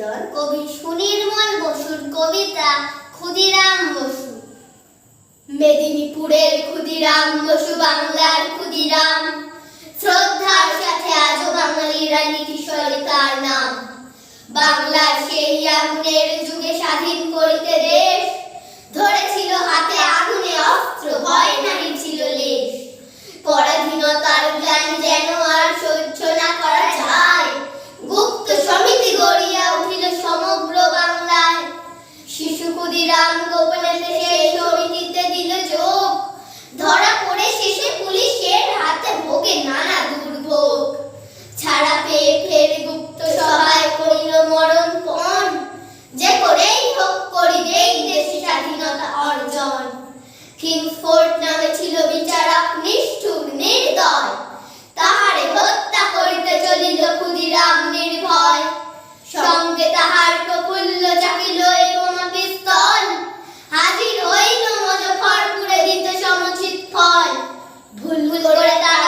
নিবেদন কবি সুনির্মল বসুর কবিতা ক্ষুদিরাম বসু। মেদিনীপুরের ক্ষুদিরাম বসু বাংলার ক্ষুদিরাম, শ্রদ্ধার সাথে আজও বাঙালিরা নিতিশয় তার নাম। বাংলার সেই আগুনের যুগে স্বাধীন করিতে দেশ, ধরেছিল হাতে আগুনে অস্ত্র, ভয় নাহি ছিল লেশ। পরাধীনতার গ্লানি যেন আর সহ্য না করা যায়, গুপ্ত সমিতি গড়িয়া উঠিল সমগ্র বাংলায়। শিশু ক্ষুদিরাম গোপনেতে সেই সমিতিতে দিল যোগ, ধরা পড়ে শেষে পুলিশের হাতে ভোগে নানা দুর্ভোগ। ছাড়া পেয়ে ফের গুপ্ত সভায় করিল মরণপণ, যে করেই হোক করিবেই দেশে স্বাধীনতা অর্জন। কিংসফোর্ড নামে ছিল বিচারক নিষ্ঠুর নির্দয়, তাহারে হত্যা করিতে চলিল ক্ষুদিরাম নির্ভয়। সঙ্গে তাহার প্রফুল্ল চাকিল বোমা পিস্তল, হাজির হইল মুজফ্ফরপুরে দিতে সমুচিত ফল। ভুল করে তারা